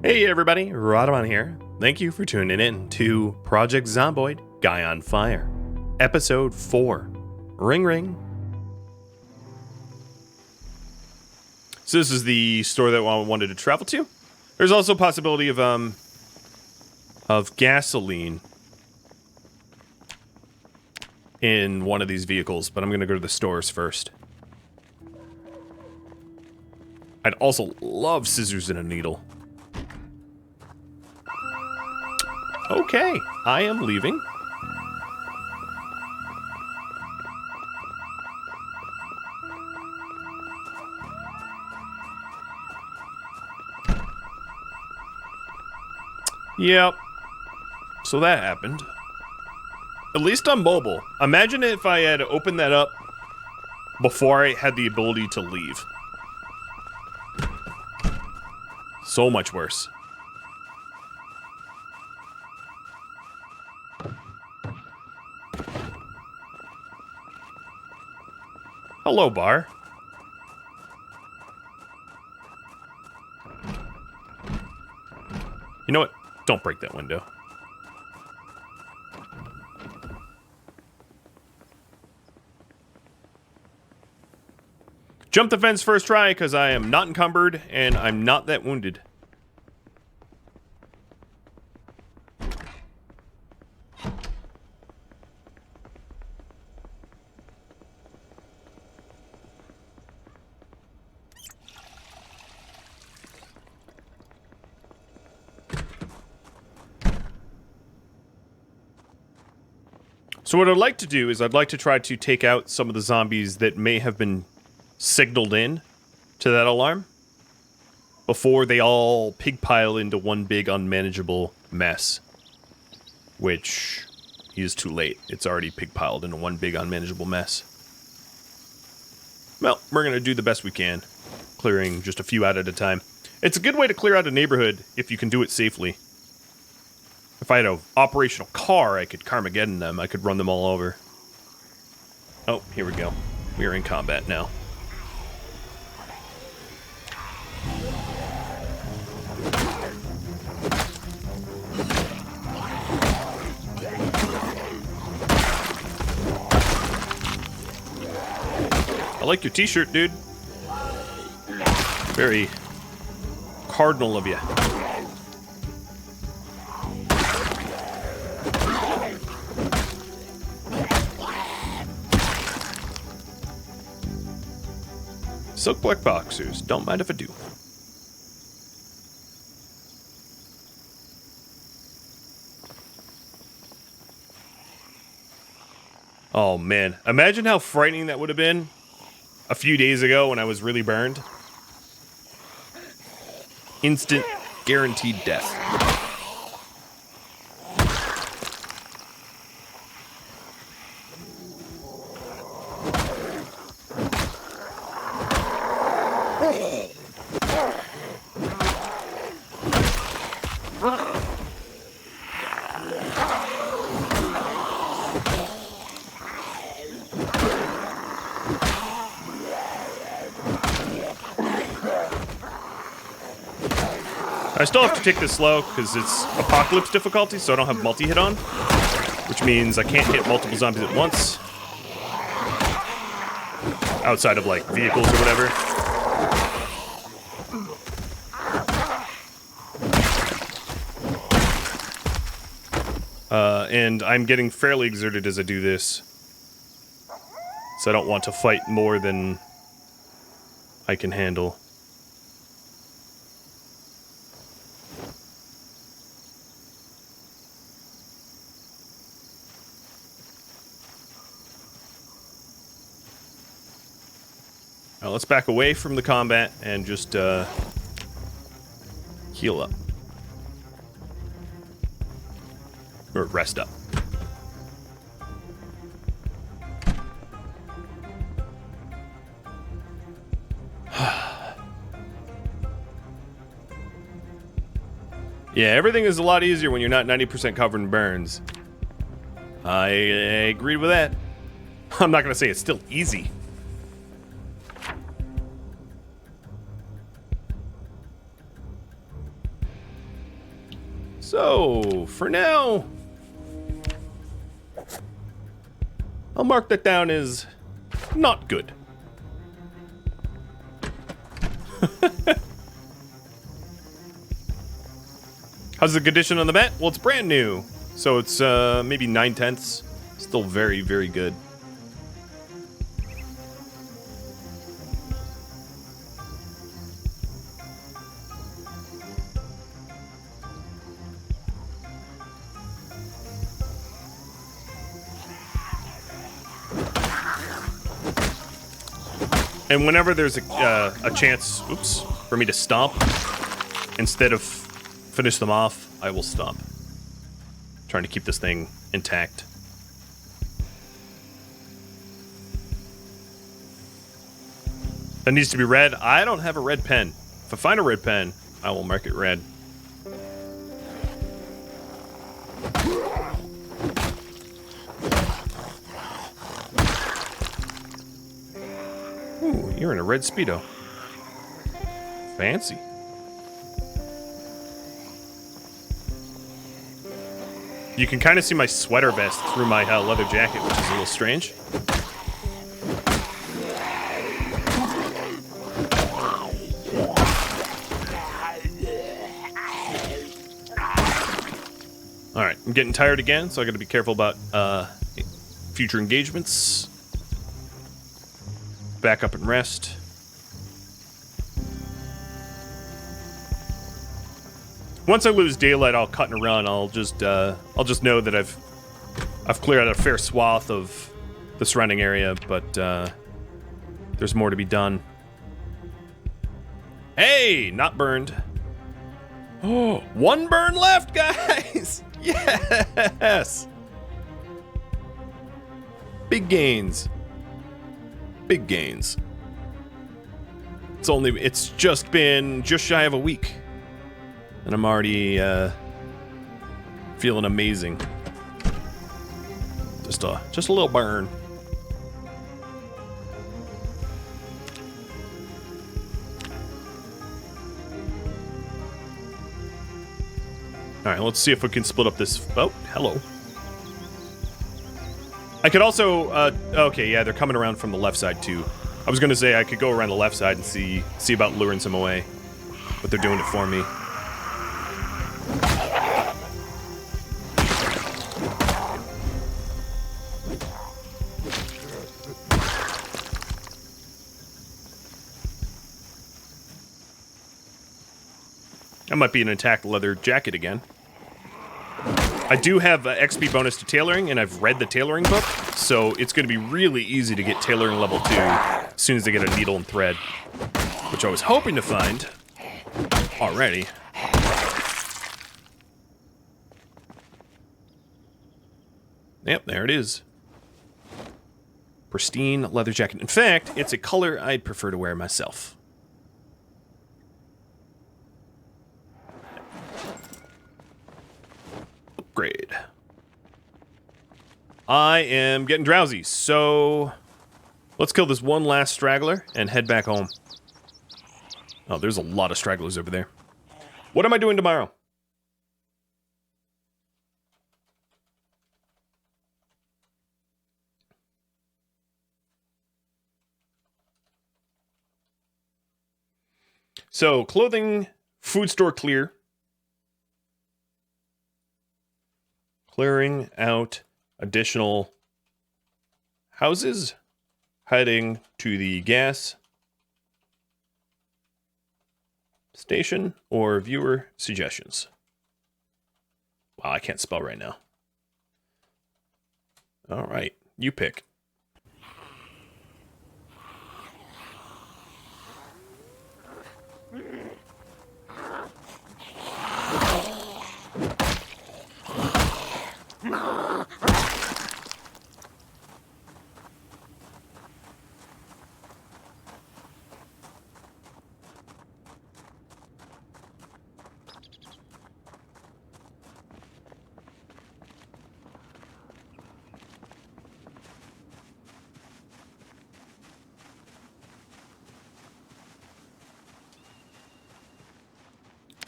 Hey everybody, Rhadamant here. Thank you for tuning in to Project Zomboid, Guy on Fire, Episode 4. Ring ring. So this is the store that I wanted to travel to. There's also a possibility of gasoline in one of these vehicles, but I'm going to go to the stores first. I'd also love scissors and a needle. Okay, I am leaving. Yep. So that happened. At least I'm mobile. Imagine if I had opened that up before I had the ability to leave. So much worse. Hello, bar. You know what? Don't break that window. Jump the fence first try because I am not encumbered and I'm not that wounded. So what I'd like to do is I'd like to try to take out some of the zombies that may have been signaled in to that alarm before they all pigpile into one big unmanageable mess, which is too late. It's already pigpiled into one big unmanageable mess. Well, we're going to do the best we can, clearing just a few out at a time. It's a good way to clear out a neighborhood if you can do it safely. If I had an operational car, I could Carmageddon them. I could run them all over. Oh, here we go. We are in combat now. I like your t-shirt, dude. Very cardinal of you. Silk black boxers. Don't mind if I do. Oh man, imagine how frightening that would have been a few days ago when I was really burned. Instant, guaranteed death. I still have to take this slow because it's apocalypse difficulty, so I don't have multi-hit on, which means I can't hit multiple zombies at once. Outside of, like, vehicles or whatever. And I'm getting fairly exerted as I do this, so I don't want to fight more than I can handle. Now let's back away from the combat and just heal up. Or rest up. Yeah, everything is a lot easier when you're not 90% covered in burns. I agree with that. I'm not going to say it's still easy. So, for now, I'll mark that down as not good. How's the condition on the mat? Well, it's brand new, so it's maybe 9/10. Still very, very good. And whenever there's a chance, for me to stomp, instead of finish them off, I will stomp. Trying to keep this thing intact. That needs to be red. I don't have a red pen. If I find a red pen, I will mark it red. Ooh, you're in a red Speedo. Fancy. You can kind of see my sweater vest through my leather jacket, which is a little strange. Alright, I'm getting tired again, so I gotta be careful about future engagements. Back up and rest. Once I lose daylight, I'll cut and run. I'll just know that I've cleared out a fair swath of the surrounding area, but there's more to be done. Hey, not burned. Oh, one burn left, guys. Yes. Big gains. Big gains. It's just been just shy of a week. And I'm already feeling amazing. Just a little burn. All right, let's see if we can split up this. Oh, hello. I could also. Okay, yeah, they're coming around from the left side too. I was gonna say I could go around the left side and see about luring some away, but they're doing it for me. That might be an intact leather jacket again. I do have XP bonus to tailoring, and I've read the tailoring book, so it's going to be really easy to get tailoring level 2 as soon as I get a needle and thread, which I was hoping to find already. Yep, there it is. Pristine leather jacket. In fact, it's a color I'd prefer to wear myself. Upgrade. I am getting drowsy, so let's kill this one last straggler and head back home. Oh, there's a lot of stragglers over there. What am I doing tomorrow? So, clothing, food store clear. Clearing out additional houses, heading to the gas station, or viewer suggestions. Wow, I can't spell right now. All right, you pick.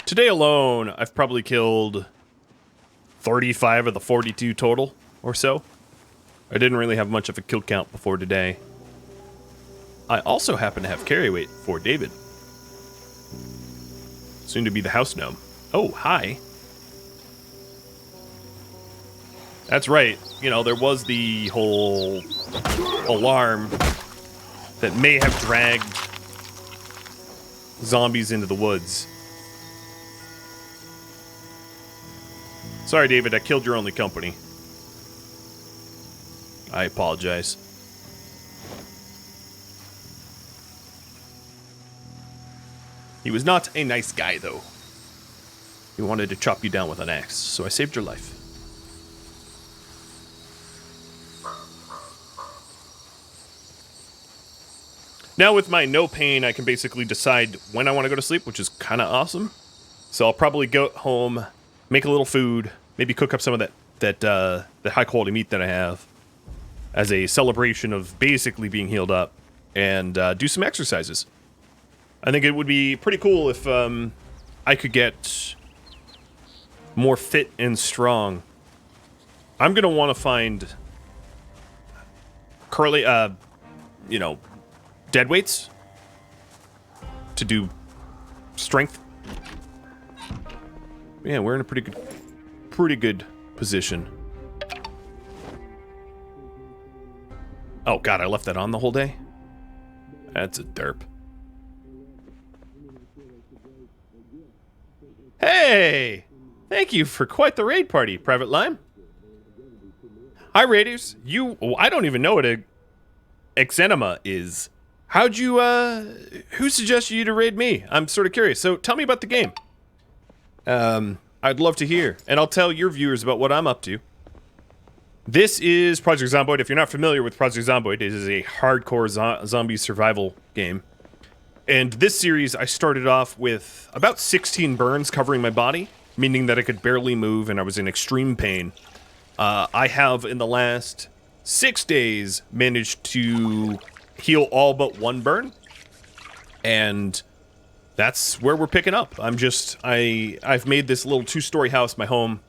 Today alone, I've probably killed 35 of the 42 total or so. I didn't really have much of a kill count before today. I also happen to have carry weight for David. Soon to be the house gnome. Oh, hi. That's right. You know, there was the whole alarm that may have dragged zombies into the woods. Sorry, David, I killed your only company. I apologize. He was not a nice guy, though. He wanted to chop you down with an axe, so I saved your life. Now with my no pain, I can basically decide when I want to go to sleep, which is kind of awesome. So I'll probably go home, make a little food, maybe cook up some of that high quality meat that I have as a celebration of basically being healed up, and do some exercises. I think it would be pretty cool if I could get more fit and strong. I'm gonna want to find dead weights to do strength. Yeah, we're in a pretty good position. Oh god, I left that on the whole day? That's a derp. Hey! Thank you for quite the raid party, Private Lime. Hi, Raiders. I don't even know what a Exenema is. How'd you, who suggested you to raid me? I'm sort of curious. So tell me about the game. I'd love to hear. And I'll tell your viewers about what I'm up to. This is Project Zomboid. If you're not familiar with Project Zomboid, it is a hardcore zombie survival game. And this series, I started off with about 16 burns covering my body, meaning that I could barely move and I was in extreme pain. I have, in the last 6 days, managed to heal all but one burn. And that's where we're picking up. I've made this little 2-story house my home.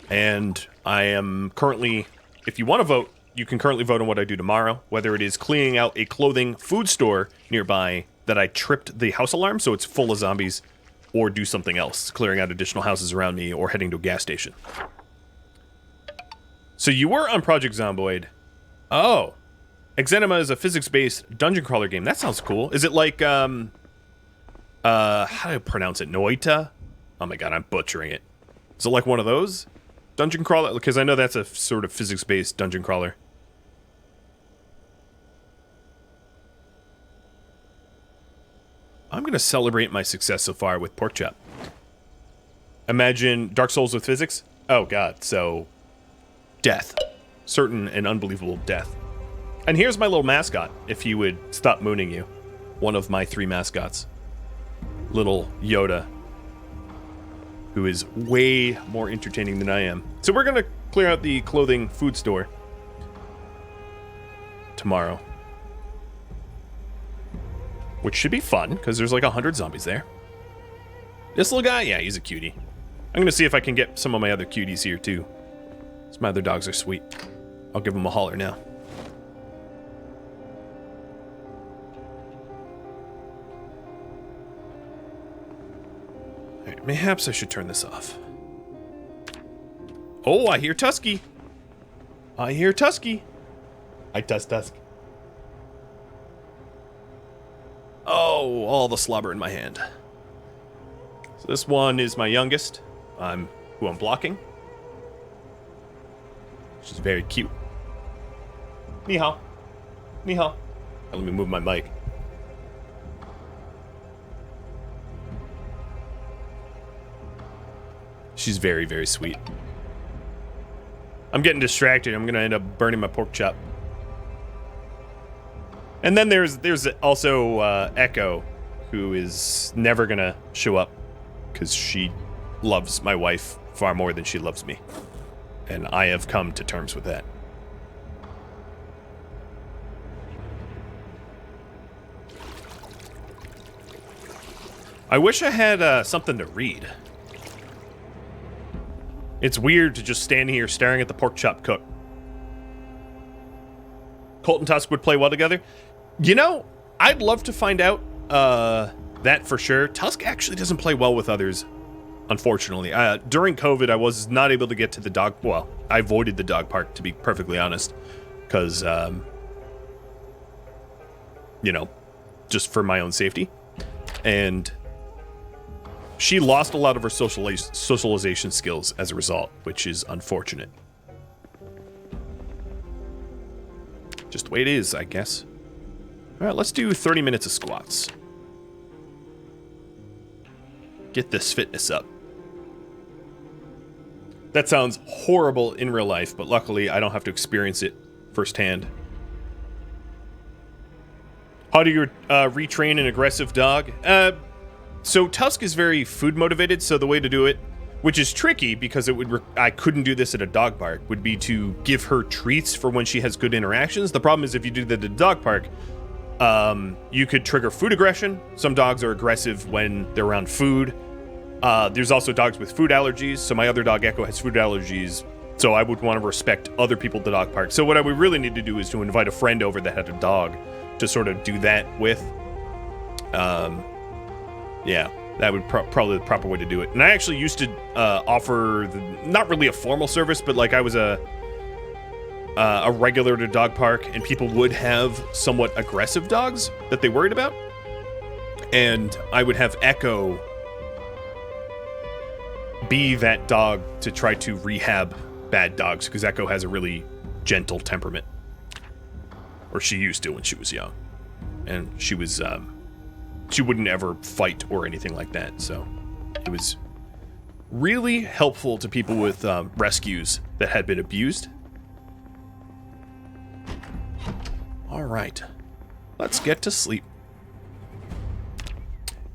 And I am currently, if you want to vote, you can currently vote on what I do tomorrow. Whether it is cleaning out a clothing food store nearby that I tripped the house alarm so it's full of zombies, or do something else, clearing out additional houses around me, or heading to a gas station. So you were on Project Zomboid. Oh. Exenema is a physics-based dungeon crawler game. That sounds cool. Is it like, how do I pronounce it? Noita? Oh my god, I'm butchering it. Is it like one of those? Dungeon crawler? Because I know that's a sort of physics-based dungeon crawler. I'm gonna celebrate my success so far with pork chop. Imagine Dark Souls with physics? Oh god, so... death. Certain and unbelievable death. And here's my little mascot, if he would stop mooning you. One of my 3 mascots. Little Yoda. Who is way more entertaining than I am. So we're gonna clear out the clothing food store. Tomorrow. Which should be fun, because there's like 100 zombies there. This little guy? Yeah, he's a cutie. I'm gonna see if I can get some of my other cuties here, too. My other dogs are sweet. I'll give them a holler now. Alright, mayhaps I should turn this off. Oh, I hear Tusky. I hear Tusky. I tusk. Oh, all the slobber in my hand. So this one is my youngest, who I'm blocking. She's very cute. Ni hao. Ni hao. Let me move my mic. She's very, very sweet. I'm getting distracted. I'm gonna end up burning my pork chop. And then there's also Echo, who is never gonna show up because she loves my wife far more than she loves me. And I have come to terms with that. I wish I had something to read. It's weird to just stand here staring at the pork chop cook. Colt and Tusk would play well together. You know, I'd love to find out that for sure. Tusk actually doesn't play well with others, unfortunately. During COVID, I was not able to get to the dog... Well, I avoided the dog park, to be perfectly honest, because, you know, just for my own safety. And she lost a lot of her socialization skills as a result, which is unfortunate. Just the way it is, I guess. All right, let's do 30 minutes of squats. Get this fitness up. That sounds horrible in real life, but luckily I don't have to experience it firsthand. How do you retrain an aggressive dog? So Tusk is very food motivated, so the way to do it, which is tricky because I couldn't do this at a dog park, would be to give her treats for when she has good interactions. The problem is if you do that at a dog park, you could trigger food aggression. Some dogs are aggressive when they're around food. There's also dogs with food allergies. So my other dog, Echo, has food allergies. So I would want to respect other people at the dog park. So what I would really need to do is to invite a friend over that had a dog to sort of do that with. Yeah, that would probably the proper way to do it. And I actually used to offer, not really a formal service, but like I was a regular at a dog park, and people would have somewhat aggressive dogs that they worried about. And I would have Echo be that dog to try to rehab bad dogs, because Echo has a really gentle temperament. Or she used to when she was young. And she was, she wouldn't ever fight or anything like that. So it was really helpful to people with rescues that had been abused. All right, let's get to sleep.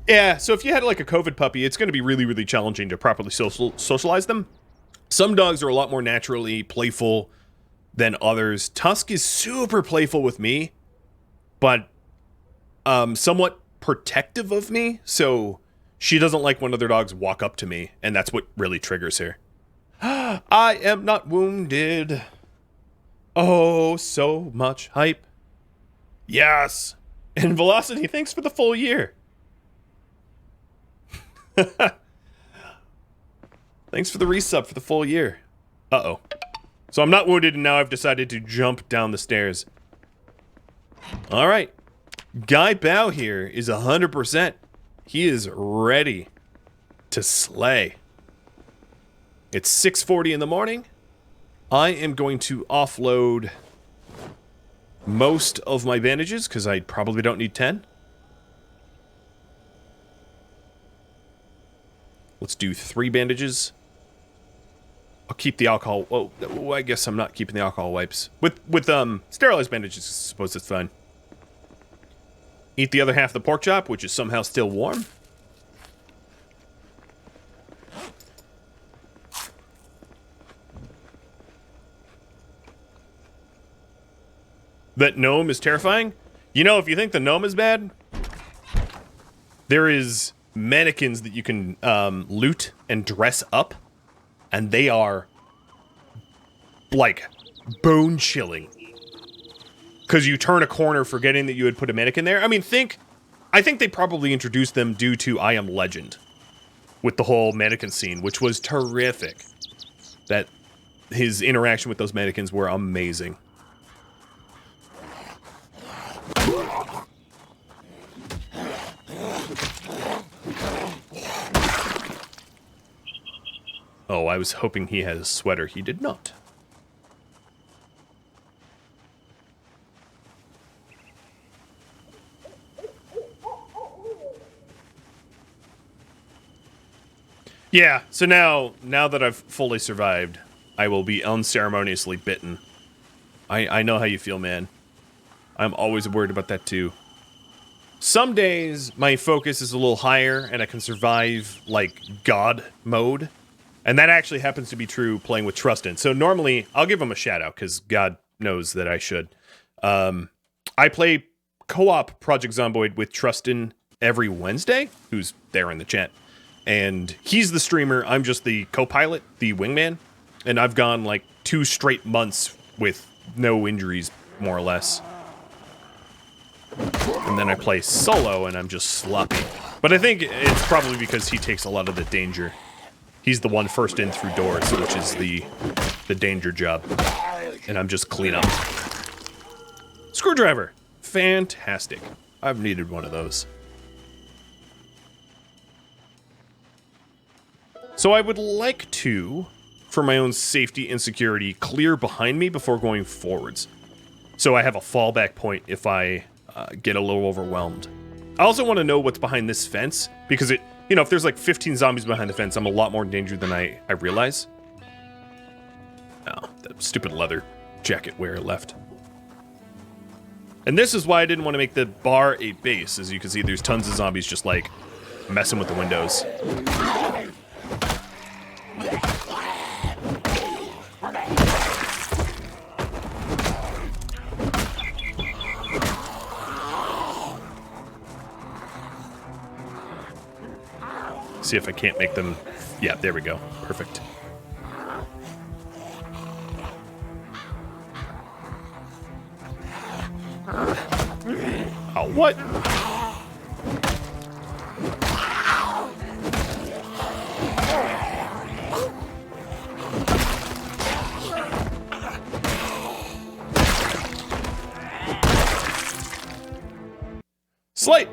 Yeah, so if you had like a COVID puppy, it's going to be really, really challenging to properly socialize them. Some dogs are a lot more naturally playful than others. Tusk is super playful with me, but somewhat protective of me. So she doesn't like when other dogs walk up to me, and that's what really triggers her. I am not wounded. Oh, so much hype. Yes. And Velocity, thanks for the full year. Thanks for the resub for the full year. Uh-oh. So I'm not wounded, and now I've decided to jump down the stairs. All right. Guy Bao here is 100%. He is ready to slay. It's 6:40 in the morning. I am going to offload most of my bandages, because I probably don't need 10. Let's do 3 bandages. I'll keep the alcohol. Oh, I guess I'm not keeping the alcohol wipes. With sterilized bandages, I suppose it's fine. Eat the other half of the pork chop, which is somehow still warm. That gnome is terrifying? You know, if you think the gnome is bad, there is mannequins that you can loot and dress up, and they are like bone-chilling. Because you turn a corner forgetting that you had put a mannequin there. I mean, I think they probably introduced them due to I Am Legend with the whole mannequin scene, which was terrific. That his interaction with those mannequins were amazing. Oh, I was hoping he had a sweater. He did not. Yeah, so now that I've fully survived, I will be unceremoniously bitten. I know how you feel, man. I'm always worried about that too. Some days, my focus is a little higher, and I can survive, like, God mode. And that actually happens to be true playing with Trustin. So normally, I'll give him a shout-out, because God knows that I should. I play co-op Project Zomboid with Trustin every Wednesday, who's there in the chat. And he's the streamer. I'm just the co-pilot, the wingman. And I've gone like 2 straight months with no injuries, more or less. And then I play solo and I'm just sloppy. But I think it's probably because he takes a lot of the danger. He's the one first in through doors, which is the danger job. And I'm just clean up. Screwdriver. Fantastic. I've needed one of those. So I would like to, for my own safety and security, clear behind me before going forwards. So I have a fallback point if I get a little overwhelmed. I also want to know what's behind this fence, because it, you know, if there's like 15 zombies behind the fence, I'm a lot more in danger than I realize. Oh, that stupid leather jacket wearer left. And this is why I didn't want to make the bar a base. As you can see, there's tons of zombies just like messing with the windows. See if I can't make them. Yeah, there we go. Perfect. Oh, what? Slight,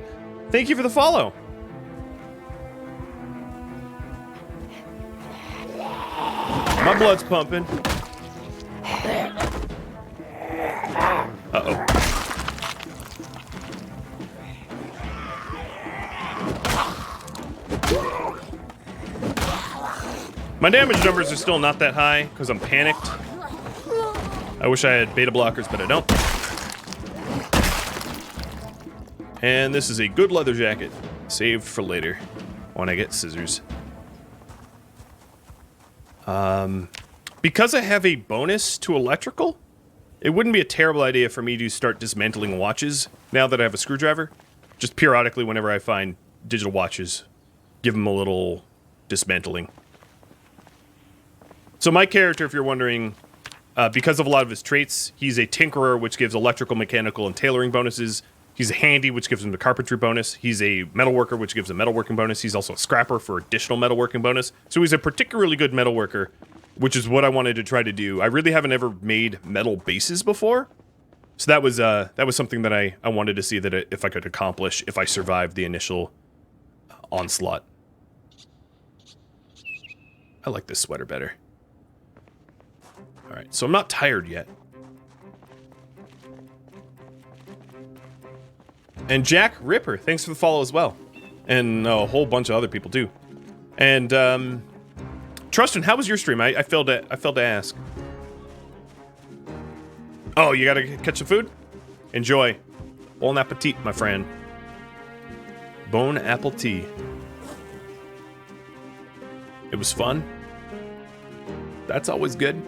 thank you for the follow. My blood's pumping. Uh-oh. My damage numbers are still not that high because I'm panicked. I wish I had beta blockers, but I don't. And this is a good leather jacket, saved for later when I get scissors. Because I have a bonus to electrical, it wouldn't be a terrible idea for me to start dismantling watches now that I have a screwdriver. Just periodically, whenever I find digital watches, give them a little dismantling. So my character, if you're wondering, because of a lot of his traits, he's a tinkerer, which gives electrical, mechanical, and tailoring bonuses. He's a handy, which gives him the carpentry bonus. He's a metalworker, which gives a metalworking bonus. He's also a scrapper for additional metalworking bonus. So he's a particularly good metalworker, which is what I wanted to try to do. I really haven't ever made metal bases before. So that was something that I wanted to see that if I could accomplish if I survived the initial onslaught. I like this sweater better. All right, so I'm not tired yet. And Jack Ripper, thanks for the follow as well. And a whole bunch of other people too. And Trustin, how was your stream? I failed to ask. Oh, you gotta catch some food? Enjoy. Bon appetit, my friend. Bon appetit. It was fun. That's always good.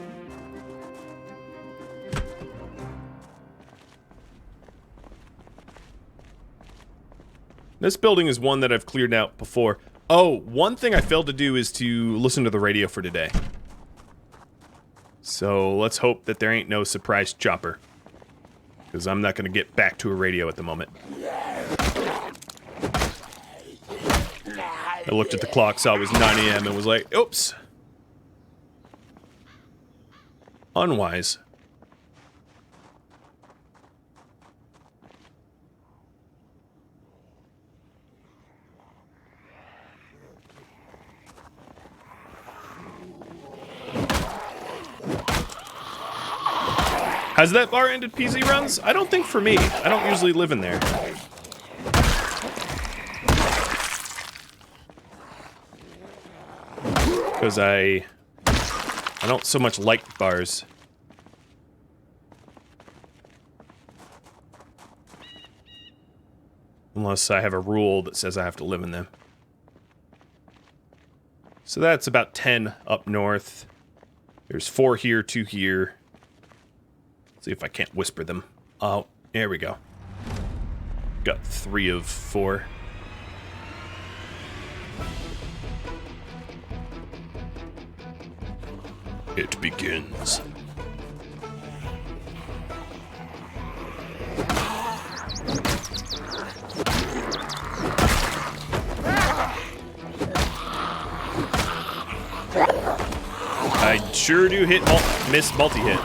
This building is one that I've cleared out before. Oh, one thing I failed to do is to listen to the radio for today. So let's hope that there ain't no surprise chopper. Because I'm not going to get back to a radio at the moment. I looked at the clock, saw it was 9 a.m. and was like, oops. Unwise. Has that bar ended PZ runs? I don't think for me. I don't usually live in there. Because I don't so much like bars. Unless I have a rule that says I have to live in them. So that's about 10 up north. There's 4 here, 2 here. See if I can't whisper them. Oh, there we go. Got 3 of 4. It begins. I sure do miss multi-hit.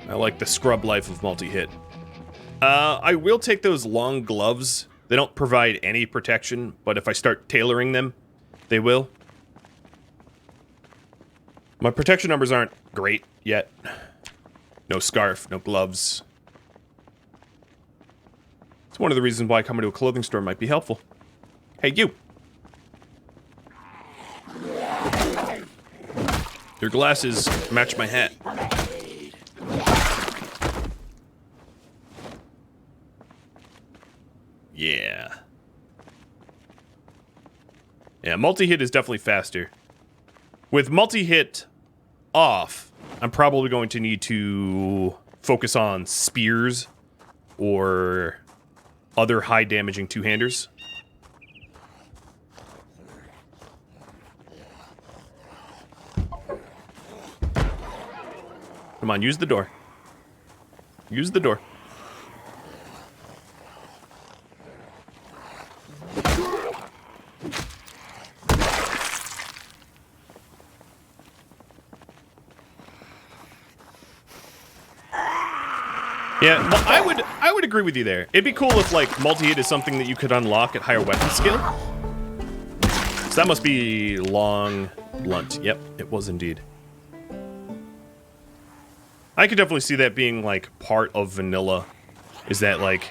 I like the scrub life of multi-hit. I will take those long gloves. They don't provide any protection, but if I start tailoring them, they will. My protection numbers aren't great yet. No scarf, no gloves. It's one of the reasons why coming to a clothing store might be helpful. Hey, you! Your glasses match my hat. Yeah. Yeah, multi-hit is definitely faster. With multi-hit off, I'm probably going to need to focus on spears or other high damaging two-handers. Come on, use the door. Use the door. Yeah, I would agree with you there. It'd be cool if, like, multi-hit is something that you could unlock at higher weapon skill. So that must be long blunt. Yep, it was indeed. I could definitely see that being, like, part of vanilla. Is that, like,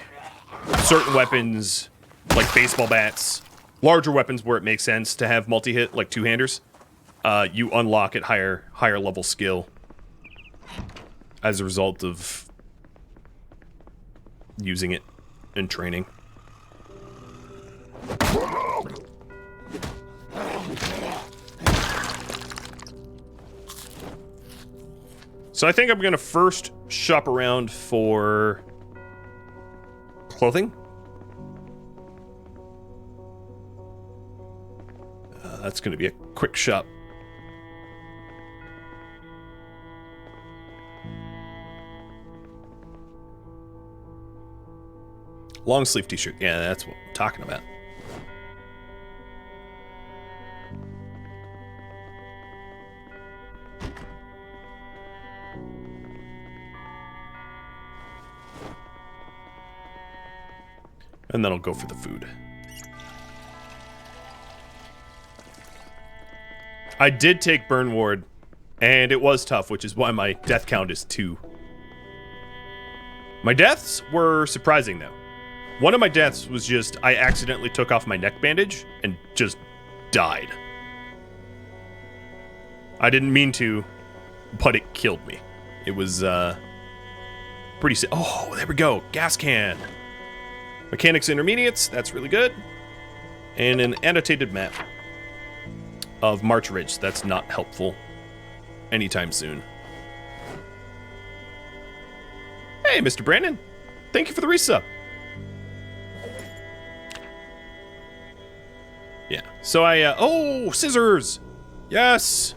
certain weapons, like baseball bats, larger weapons where it makes sense to have multi-hit, like two-handers, you unlock at higher level skill as a result of using it in training. So I think I'm gonna first shop around for clothing. That's gonna be a quick shop. Long sleeve t-shirt. Yeah, that's what I'm talking about. And then I'll go for the food. I did take Burn Ward, and it was tough, which is why my death count is 2. My deaths were surprising, though. One of my deaths was just, I accidentally took off my neck bandage and just died. I didn't mean to, but it killed me. It was, pretty sick. Oh, there we go. Gas can. Mechanics Intermediates, that's really good. And an annotated map of March Ridge. That's not helpful anytime soon. Hey, Mr. Brandon. Thank you for the resub. Yeah, so oh, scissors! Yes!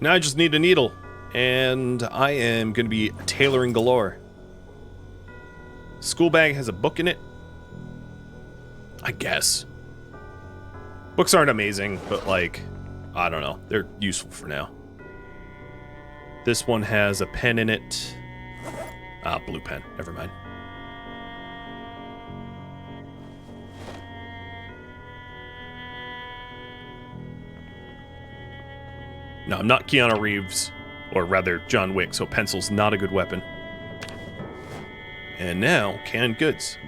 Now I just need a needle. And I am going to be tailoring galore. School bag has a book in it. I guess. Books aren't amazing, but like, I don't know. They're useful for now. This one has a pen in it. Ah, blue pen. Never mind. No, I'm not Keanu Reeves, or rather John Wick, so pencil's not a good weapon. And now, canned goods.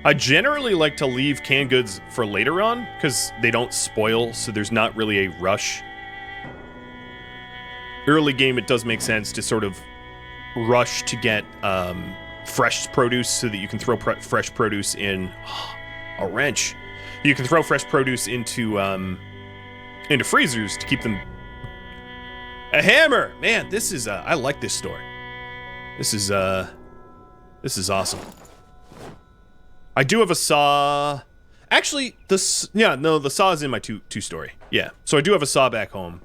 I generally like to leave canned goods for later on, because they don't spoil, so there's not really a rush. Early game, it does make sense to sort of rush to get fresh produce so that you can throw fresh produce in... a wrench. You can throw fresh produce into freezers to keep them... A hammer! Man, this is, I like this store. This is awesome. I do have a saw. Actually, the saw is in my two-story. Yeah, so I do have a saw back home.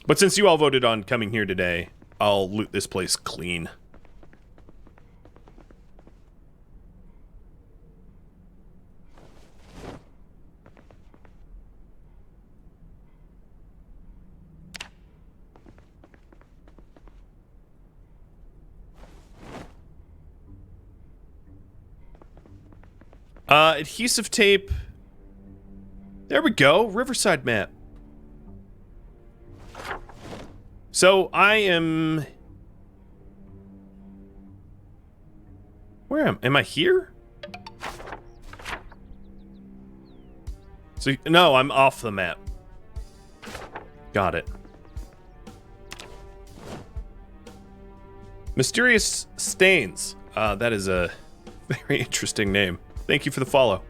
But since you all voted on coming here today, I'll loot this place clean. Adhesive tape. There we go. Riverside map. So I am... Where am I here? So, no, I'm off the map. Got it. Mysterious Stains. That is a very interesting name. Thank you for the follow.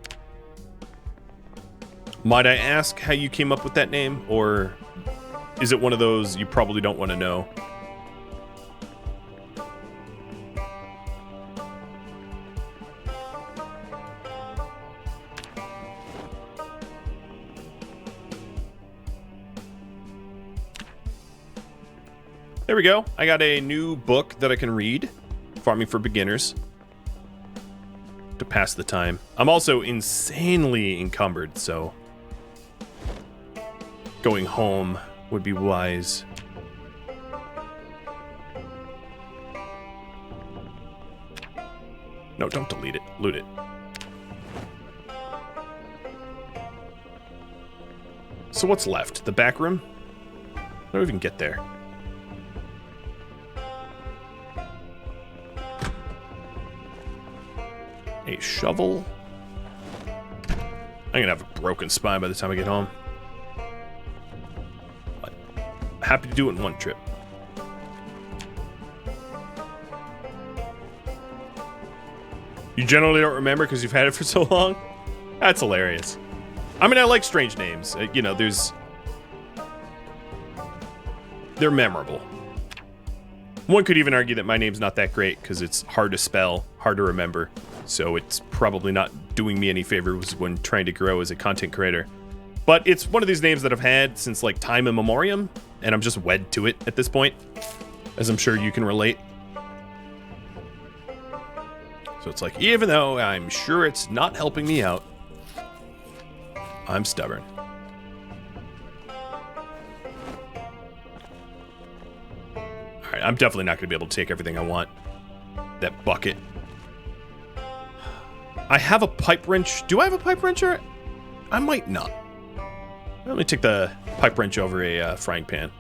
Might I ask how you came up with that name, or is it one of those you probably don't want to know? There we go. I got a new book that I can read. Farming for Beginners. To pass the time. I'm also insanely encumbered, so going home would be wise. No, don't delete it. Loot it. So what's left? The back room? I don't even get there. A shovel. I'm gonna have a broken spine by the time I get home. But happy to do it in one trip. You generally don't remember because you've had it for so long? That's hilarious. I mean, I like strange names. You know, they're memorable. One could even argue that my name's not that great because it's hard to spell, hard to remember. So it's probably not doing me any favors when trying to grow as a content creator. But it's one of these names that I've had since like time immemorial, and I'm just wed to it at this point, as I'm sure you can relate. So it's like, even though I'm sure it's not helping me out, I'm stubborn. Alright, I'm definitely not going to be able to take everything I want. That bucket. I have a pipe wrench. Do I have a pipe wrench? Or I might not. Let me take the pipe wrench over a frying pan.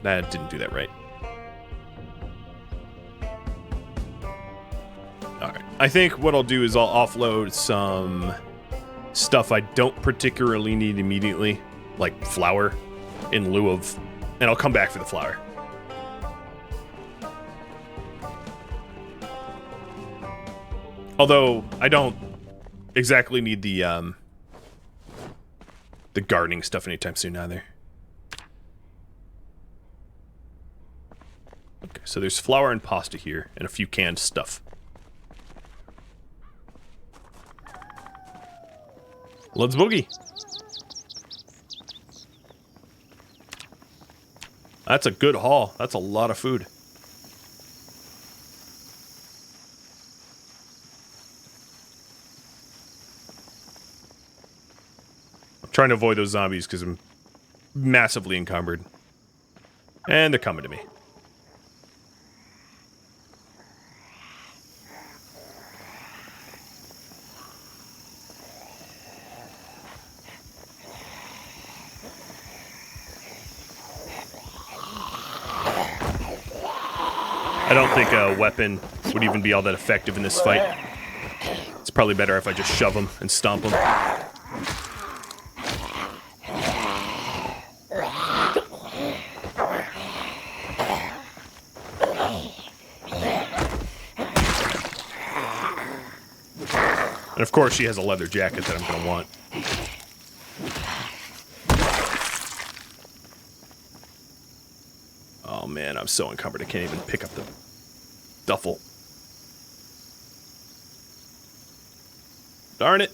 That didn't do that right. Alright. I think what I'll do is I'll offload some stuff I don't particularly need immediately, like flour, in lieu of... And I'll come back for the flour. Although, I don't exactly need the gardening stuff anytime soon either. Okay, so there's flour and pasta here, and a few canned stuff. Let's boogie. That's a good haul. That's a lot of food. Trying to avoid those zombies because I'm massively encumbered. And they're coming to me. I don't think a weapon would even be all that effective in this fight. It's probably better if I just shove them and stomp them. And of course, she has a leather jacket that I'm going to want. Oh man, I'm so encumbered I can't even pick up the duffel. Darn it.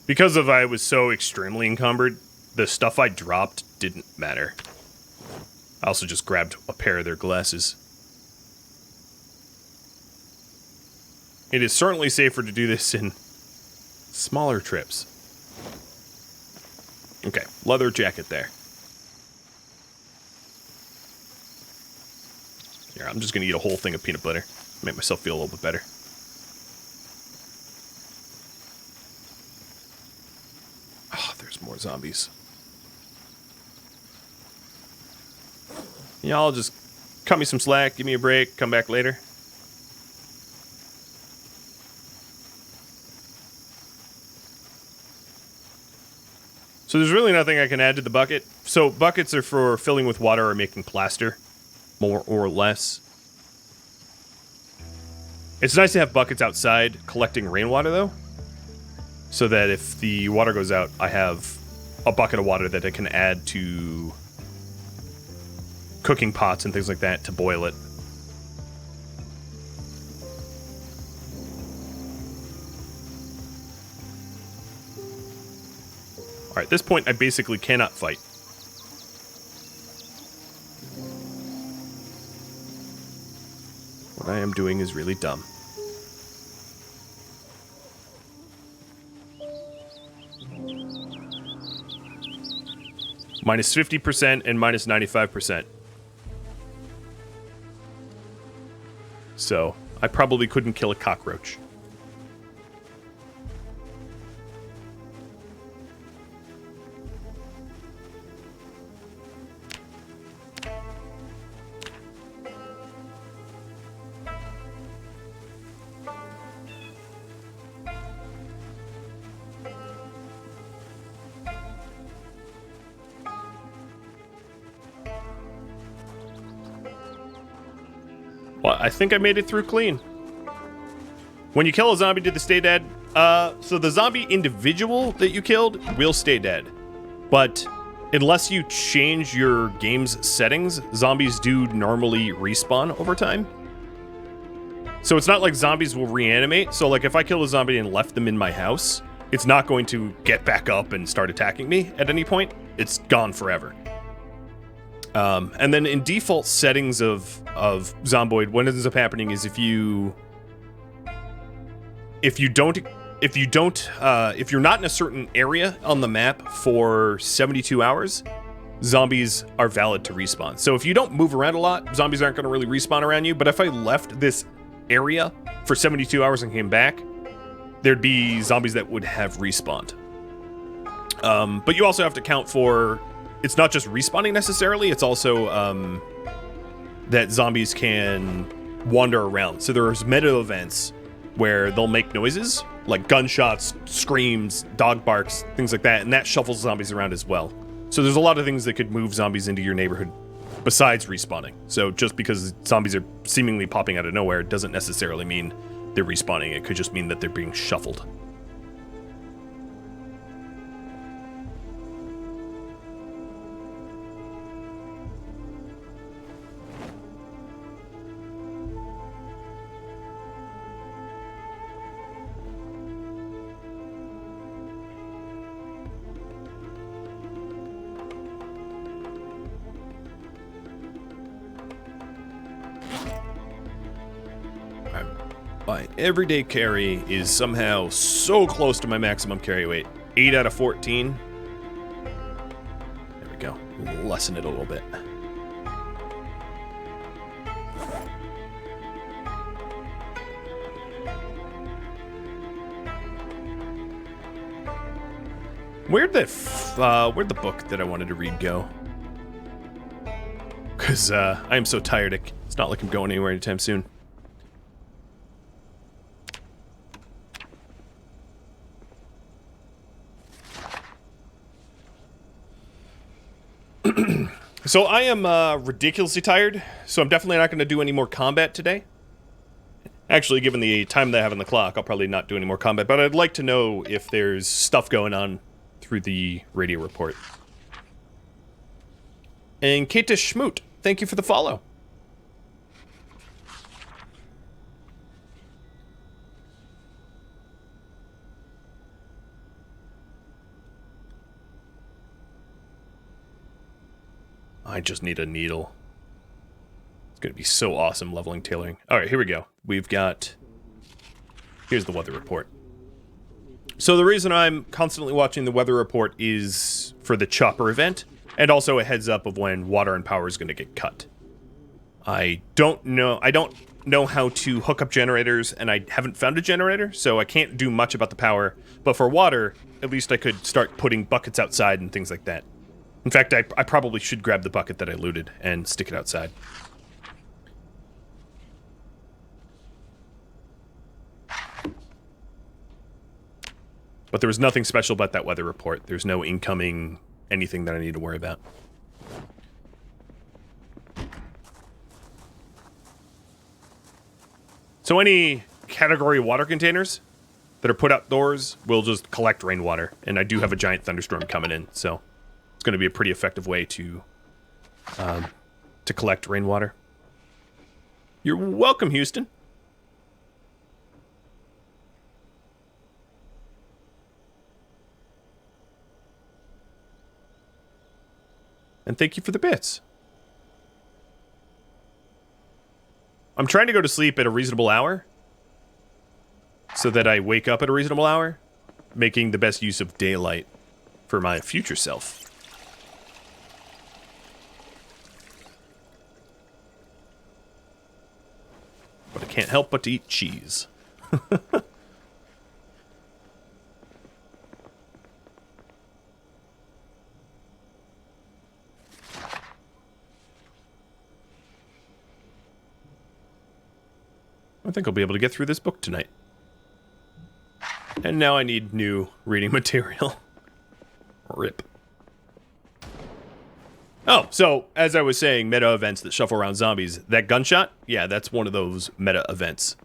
Because I was so extremely encumbered, the stuff I dropped didn't matter. I also just grabbed a pair of their glasses. It is certainly safer to do this in smaller trips. Okay, leather jacket there. Here, I'm just gonna eat a whole thing of peanut butter. Make myself feel a little bit better. Oh, there's more zombies. Y'all just cut me some slack, give me a break, come back later. So there's really nothing I can add to the bucket. So buckets are for filling with water or making plaster, more or less. It's nice to have buckets outside collecting rainwater, though, so that if the water goes out, I have a bucket of water that I can add to cooking pots and things like that to boil it. Alright, at this point, I basically cannot fight. What I am doing is really dumb. Minus 50% and minus 95%. So, I probably couldn't kill a cockroach. Well, I think I made it through clean. When you kill a zombie, do they stay dead? So the zombie individual that you killed will stay dead. But unless you change your game's settings, zombies do normally respawn over time. So it's not like zombies will reanimate. So like if I kill a zombie and left them in my house, it's not going to get back up and start attacking me at any point. It's gone forever. And then in default settings of Zomboid, what ends up happening is if you're not in a certain area on the map for 72 hours, zombies are valid to respawn. So if you don't move around a lot, zombies aren't going to really respawn around you. But if I left this area for 72 hours and came back, there'd be zombies that would have respawned. But you also have to count for, it's not just respawning necessarily, it's also that zombies can wander around. So there's meta events where they'll make noises, like gunshots, screams, dog barks, things like that, and that shuffles zombies around as well. So there's a lot of things that could move zombies into your neighborhood besides respawning. So just because zombies are seemingly popping out of nowhere doesn't necessarily mean they're respawning. It could just mean that they're being shuffled. My everyday carry is somehow so close to my maximum carry weight. 8 out of 14. There we go. Lessen it a little bit. Where'd the book that I wanted to read go? Because I am so tired. It's not like I'm going anywhere anytime soon. So I am ridiculously tired, so I'm definitely not going to do any more combat today. Actually, given the time that I have on the clock, I'll probably not do any more combat, but I'd like to know if there's stuff going on through the radio report. And Kate Schmoot, thank you for the follow. I just need a needle. It's going to be so awesome leveling tailoring. All right, here we go. We've got... Here's the weather report. So the reason I'm constantly watching the weather report is for the chopper event, and also a heads up of when water and power is going to get cut. I don't know how to hook up generators, and I haven't found a generator, so I can't do much about the power. But for water, at least I could start putting buckets outside and things like that. In fact, I probably should grab the bucket that I looted and stick it outside. But there was nothing special about that weather report. There's no incoming anything that I need to worry about. So any category water containers that are put outdoors will just collect rainwater. And I do have a giant thunderstorm coming in, so it's going to be a pretty effective way to collect rainwater. You're welcome, Houston. And thank you for the bits. I'm trying to go to sleep at a reasonable hour so that I wake up at a reasonable hour, making the best use of daylight for my future self. But I can't help but to eat cheese. I think I'll be able to get through this book tonight. And now I need new reading material. Rip. Oh, so, as I was saying, meta events that shuffle around zombies. That gunshot? Yeah, that's one of those meta events.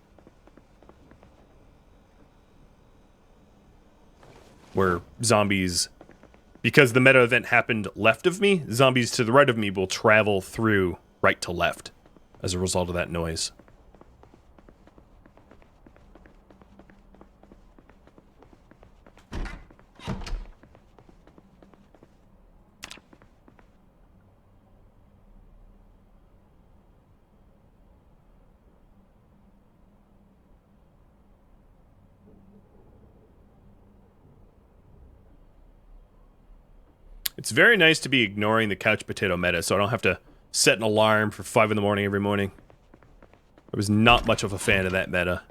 Where zombies... Because the meta event happened left of me, zombies to the right of me will travel through right to left as a result of that noise. It's very nice to be ignoring the couch potato meta, so I don't have to set an alarm for 5 in the morning every morning. I was not much of a fan of that meta.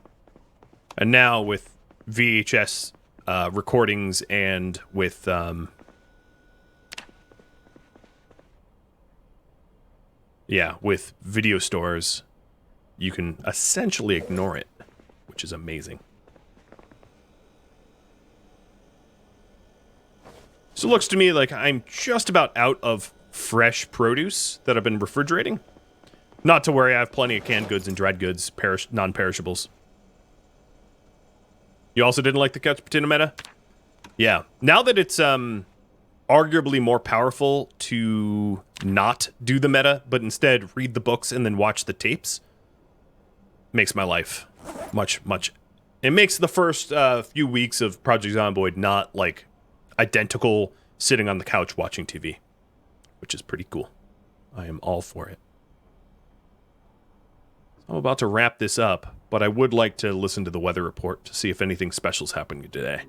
And now with VHS recordings and with with video stores, you can essentially ignore it, which is amazing. So it looks to me like I'm just about out of fresh produce that I've been refrigerating. Not to worry, I have plenty of canned goods and dried goods, non-perishables. You also didn't like the couch potato meta? Yeah. Now that it's arguably more powerful to not do the meta, but instead read the books and then watch the tapes, makes my life much... It makes the first few weeks of Project Zomboid not, like, identical sitting on the couch watching TV, which is pretty cool. I am all for it. I'm about to wrap this up, but I would like to listen to the weather report to see if anything special's happening today.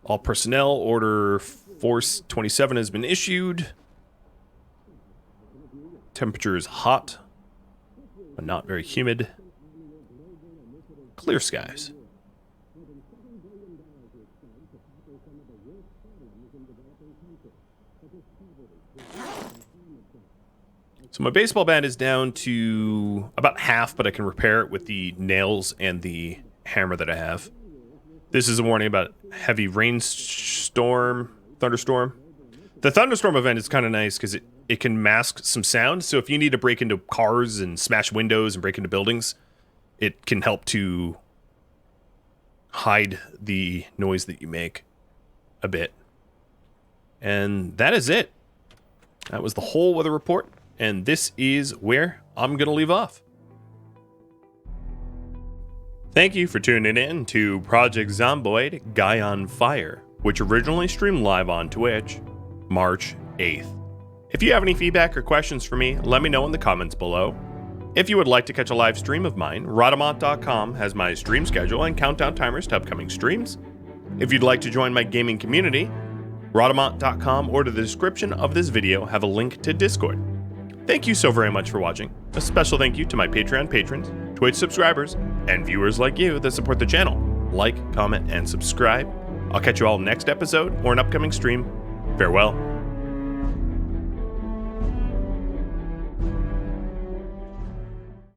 All personnel, order Force 27 has been issued. Temperature is hot, but not very humid. Clear skies. So my baseball bat is down to about half, but I can repair it with the nails and the hammer that I have. This is a warning about heavy thunderstorm. The thunderstorm event is kind of nice because it can mask some sound. So if you need to break into cars and smash windows and break into buildings, it can help to hide the noise that you make a bit. And that is it. That was the whole weather report. And this is where I'm going to leave off. Thank you for tuning in to Project Zomboid Guy on Fire, which originally streamed live on Twitch, March 8th. If you have any feedback or questions for me, let me know in the comments below. If you would like to catch a live stream of mine, Rhadamant.com has my stream schedule and countdown timers to upcoming streams. If you'd like to join my gaming community, Rhadamant.com or the description of this video have a link to Discord. Thank you so very much for watching. A special thank you to my Patreon patrons, Twitch subscribers, and viewers like you that support the channel. Like, comment, and subscribe. I'll catch you all next episode or an upcoming stream. Farewell.